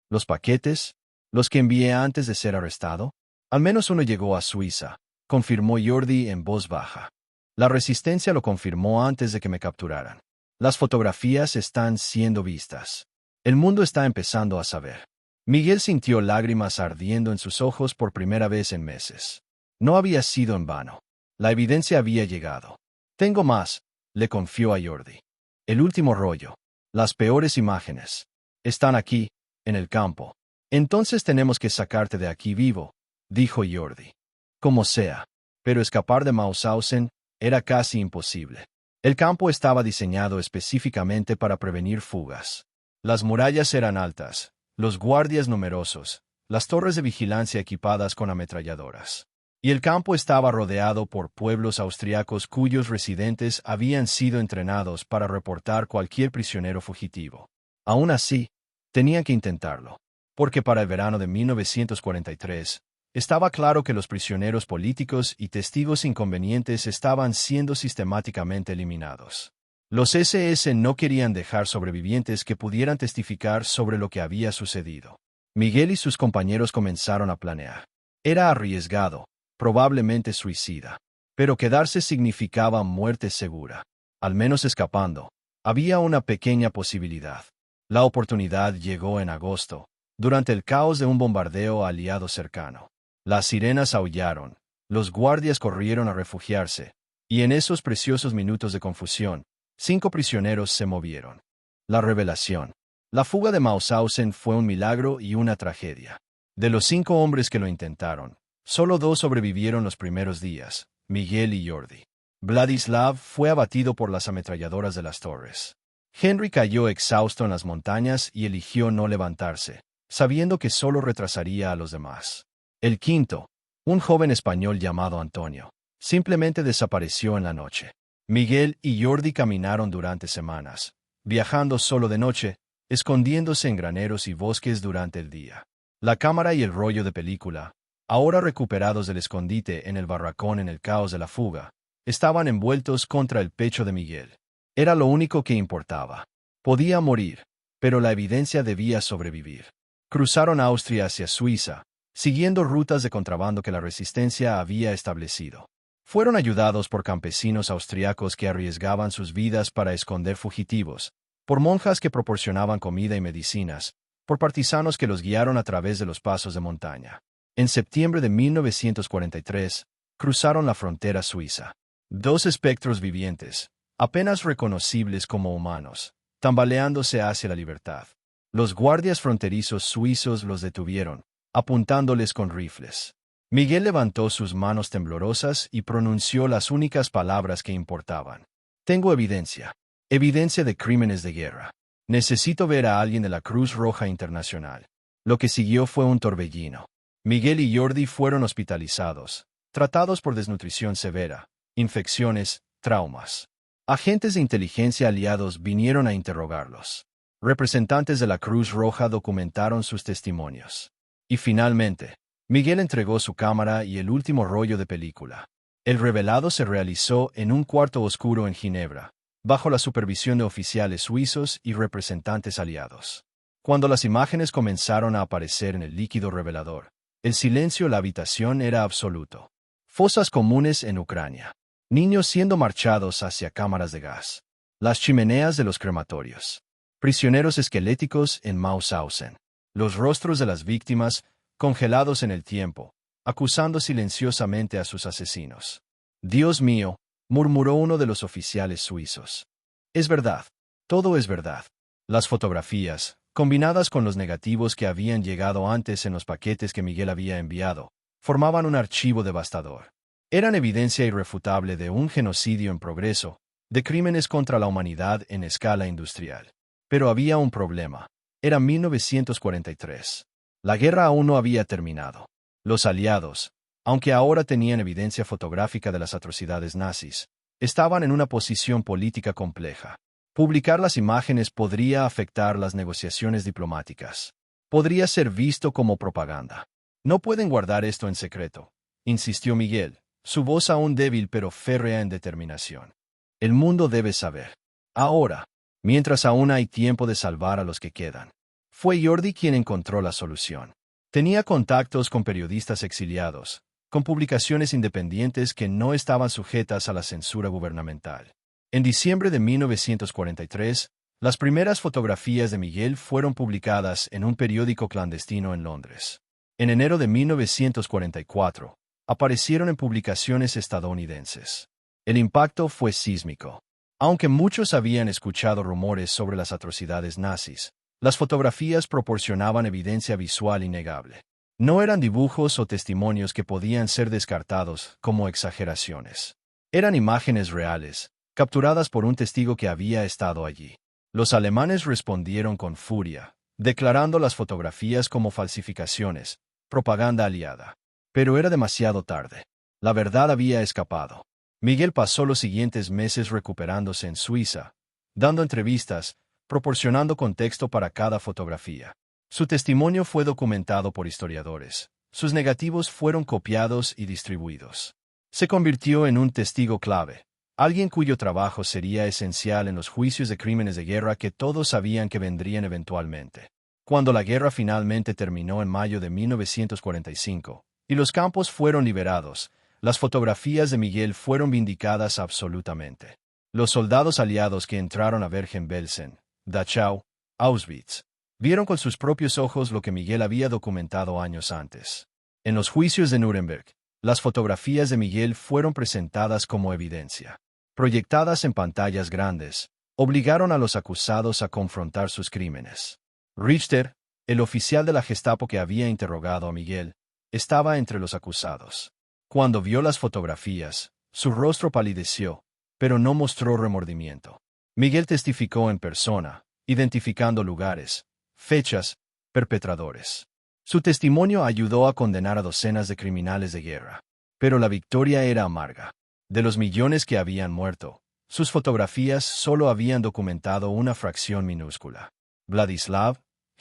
«¿Los paquetes? ¿Los que envié antes de ser arrestado? Al menos uno llegó a Suiza», confirmó Jordi en voz baja. «La resistencia lo confirmó antes de que me capturaran. Las fotografías están siendo vistas. El mundo está empezando a saber». Miguel sintió lágrimas ardiendo en sus ojos por primera vez en meses. No había sido en vano. La evidencia había llegado. «Tengo más», le confió a Jordi. «El último rollo. Las peores imágenes. Están aquí, en el campo. Entonces tenemos que sacarte de aquí vivo», dijo Jordi. Como sea. Pero escapar de Mauthausen era casi imposible. El campo estaba diseñado específicamente para prevenir fugas. Las murallas eran altas, los guardias numerosos, las torres de vigilancia equipadas con ametralladoras. Y el campo estaba rodeado por pueblos austriacos cuyos residentes habían sido entrenados para reportar cualquier prisionero fugitivo. Aún así, tenían que intentarlo, porque para el verano de 1943, estaba claro que los prisioneros políticos y testigos inconvenientes estaban siendo sistemáticamente eliminados. Los SS no querían dejar sobrevivientes que pudieran testificar sobre lo que había sucedido. Miguel y sus compañeros comenzaron a planear. Era arriesgado, probablemente suicida, pero quedarse significaba muerte segura. Al menos escapando, había una pequeña posibilidad. La oportunidad llegó en agosto, durante el caos de un bombardeo aliado cercano. Las sirenas aullaron, Los guardias corrieron a refugiarse, y en esos preciosos minutos de confusión, 5 prisioneros se movieron. La revelación. La fuga de Mauthausen fue un milagro y una tragedia. De los 5 hombres que lo intentaron, solo 2 sobrevivieron los primeros días, Miguel y Jordi. Vladislav fue abatido por las ametralladoras de las torres. Henry cayó exhausto en las montañas y eligió no levantarse, sabiendo que solo retrasaría a los demás. El quinto, un joven español llamado Antonio, simplemente desapareció en la noche. Miguel y Jordi caminaron durante semanas, viajando solo de noche, escondiéndose en graneros y bosques durante el día. La cámara y el rollo de película, ahora recuperados del escondite en el barracón en el caos de la fuga, estaban envueltos contra el pecho de Miguel. Era lo único que importaba. Podía morir, pero la evidencia debía sobrevivir. Cruzaron Austria hacia Suiza, siguiendo rutas de contrabando que la resistencia había establecido. Fueron ayudados por campesinos austriacos que arriesgaban sus vidas para esconder fugitivos, por monjas que proporcionaban comida y medicinas, por partisanos que los guiaron a través de los pasos de montaña. En septiembre de 1943, cruzaron la frontera suiza. 2 espectros vivientes, apenas reconocibles como humanos, tambaleándose hacia la libertad. Los guardias fronterizos suizos los detuvieron, apuntándoles con rifles. Miguel levantó sus manos temblorosas y pronunció las únicas palabras que importaban. Tengo evidencia. Evidencia de crímenes de guerra. Necesito ver a alguien de la Cruz Roja Internacional. Lo que siguió fue un torbellino. Miguel y Jordi fueron hospitalizados, tratados por desnutrición severa, infecciones, traumas. Agentes de inteligencia aliados vinieron a interrogarlos. Representantes de la Cruz Roja documentaron sus testimonios. Y finalmente, Miguel entregó su cámara y el último rollo de película. El revelado se realizó en un cuarto oscuro en Ginebra, bajo la supervisión de oficiales suizos y representantes aliados. Cuando las imágenes comenzaron a aparecer en el líquido revelador, el silencio en la habitación era absoluto. Fosas comunes en Ucrania. Niños siendo marchados hacia cámaras de gas. Las chimeneas de los crematorios. Prisioneros esqueléticos en Mauthausen. Los rostros de las víctimas, congelados en el tiempo, acusando silenciosamente a sus asesinos. Dios mío, murmuró uno de los oficiales suizos. Es verdad. Todo es verdad. Las fotografías, combinadas con los negativos que habían llegado antes en los paquetes que Miguel había enviado, formaban un archivo devastador. Eran evidencia irrefutable de un genocidio en progreso, de crímenes contra la humanidad en escala industrial. Pero había un problema. Era 1943. La guerra aún no había terminado. Los aliados, aunque ahora tenían evidencia fotográfica de las atrocidades nazis, estaban en una posición política compleja. Publicar las imágenes podría afectar las negociaciones diplomáticas. Podría ser visto como propaganda. No pueden guardar esto en secreto, insistió Miguel, su voz aún débil pero férrea en determinación. El mundo debe saber. Ahora, mientras aún hay tiempo de salvar a los que quedan. Fue Jordi quien encontró la solución. Tenía contactos con periodistas exiliados, con publicaciones independientes que no estaban sujetas a la censura gubernamental. En diciembre de 1943, las primeras fotografías de Miguel fueron publicadas en un periódico clandestino en Londres. En enero de 1944, aparecieron en publicaciones estadounidenses. El impacto fue sísmico. Aunque muchos habían escuchado rumores sobre las atrocidades nazis, las fotografías proporcionaban evidencia visual innegable. No eran dibujos o testimonios que podían ser descartados como exageraciones. Eran imágenes reales, capturadas por un testigo que había estado allí. Los alemanes respondieron con furia, declarando las fotografías como falsificaciones, propaganda aliada. Pero era demasiado tarde. La verdad había escapado. Miguel pasó los siguientes meses recuperándose en Suiza, dando entrevistas, proporcionando contexto para cada fotografía. Su testimonio fue documentado por historiadores. Sus negativos fueron copiados y distribuidos. Se convirtió en un testigo clave, alguien cuyo trabajo sería esencial en los juicios de crímenes de guerra que todos sabían que vendrían eventualmente. Cuando la guerra finalmente terminó en mayo de 1945, y los campos fueron liberados, las fotografías de Miguel fueron vindicadas absolutamente. Los soldados aliados que entraron a Bergen-Belsen, Dachau, Auschwitz, vieron con sus propios ojos lo que Miguel había documentado años antes. En los juicios de Nuremberg, Las fotografías de Miguel fueron presentadas como evidencia. Proyectadas en pantallas grandes, obligaron a los acusados a confrontar sus crímenes. Richter, el oficial de la Gestapo que había interrogado a Miguel, estaba entre los acusados. Cuando vio las fotografías, su rostro palideció, pero no mostró remordimiento. Miguel testificó en persona, identificando lugares, fechas, perpetradores. Su testimonio ayudó a condenar a docenas de criminales de guerra. Pero la victoria era amarga. De los millones que habían muerto, sus fotografías solo habían documentado una fracción minúscula. Vladislav,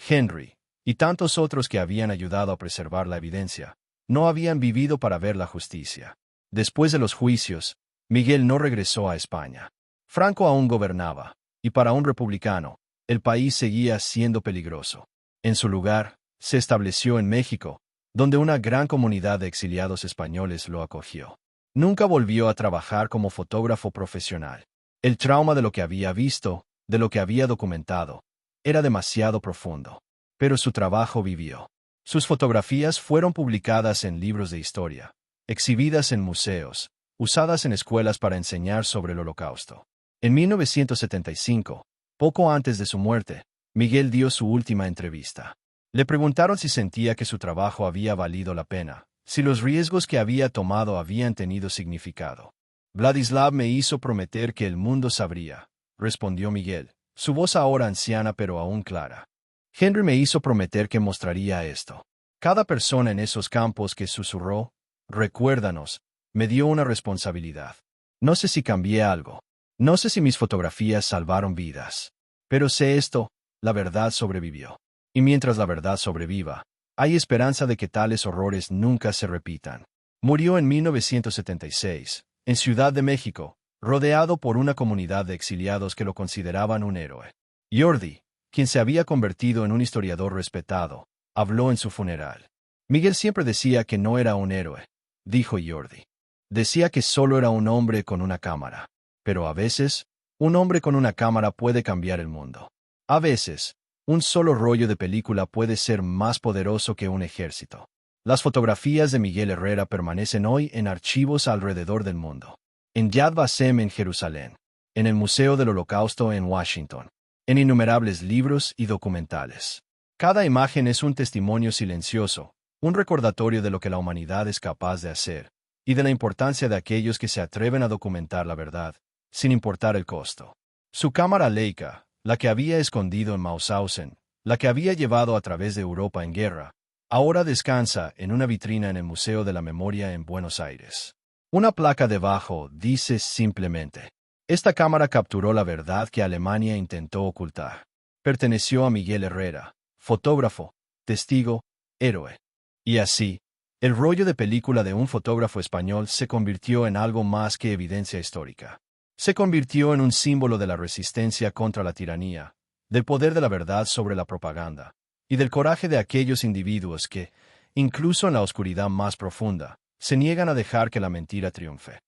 Henry, y tantos otros que habían ayudado a preservar la evidencia, no habían vivido para ver la justicia. Después de los juicios, Miguel no regresó a España. Franco aún gobernaba, y para un republicano, el país seguía siendo peligroso. En su lugar, se estableció en México, donde una gran comunidad de exiliados españoles lo acogió. Nunca volvió a trabajar como fotógrafo profesional. El trauma de lo que había visto, de lo que había documentado, era demasiado profundo. Pero su trabajo vivió. Sus fotografías fueron publicadas en libros de historia, exhibidas en museos, usadas en escuelas para enseñar sobre el Holocausto. En 1975, poco antes de su muerte, Miguel dio su última entrevista. Le preguntaron si sentía que su trabajo había valido la pena, si los riesgos que había tomado habían tenido significado. Vladislav me hizo prometer que el mundo sabría, respondió Miguel, su voz ahora anciana pero aún clara. Henry me hizo prometer que mostraría esto. Cada persona en esos campos que susurró, recuérdanos, me dio una responsabilidad. No sé si cambié algo. No sé si mis fotografías salvaron vidas. Pero sé esto, la verdad sobrevivió. Y mientras la verdad sobreviva, hay esperanza de que tales horrores nunca se repitan. Murió en 1976, en Ciudad de México, rodeado por una comunidad de exiliados que lo consideraban un héroe. Jordi, quien se había convertido en un historiador respetado, habló en su funeral. Miguel siempre decía que no era un héroe, dijo Jordi. Decía que solo era un hombre con una cámara. Pero a veces, un hombre con una cámara puede cambiar el mundo. A veces, un solo rollo de película puede ser más poderoso que un ejército. Las fotografías de Miguel Herrera permanecen hoy en archivos alrededor del mundo. En Yad Vashem en Jerusalén, en el Museo del Holocausto en Washington, en innumerables libros y documentales. Cada imagen es un testimonio silencioso, un recordatorio de lo que la humanidad es capaz de hacer, y de la importancia de aquellos que se atreven a documentar la verdad, sin importar el costo. Su cámara Leica, la que había escondido en Mauthausen, la que había llevado a través de Europa en guerra, ahora descansa en una vitrina en el Museo de la Memoria en Buenos Aires. Una placa debajo dice simplemente: esta cámara capturó la verdad que Alemania intentó ocultar. Perteneció a Miguel Herrera, fotógrafo, testigo, héroe. Y así, el rollo de película de un fotógrafo español se convirtió en algo más que evidencia histórica. Se convirtió en un símbolo de la resistencia contra la tiranía, del poder de la verdad sobre la propaganda, y del coraje de aquellos individuos que, incluso en la oscuridad más profunda, se niegan a dejar que la mentira triunfe.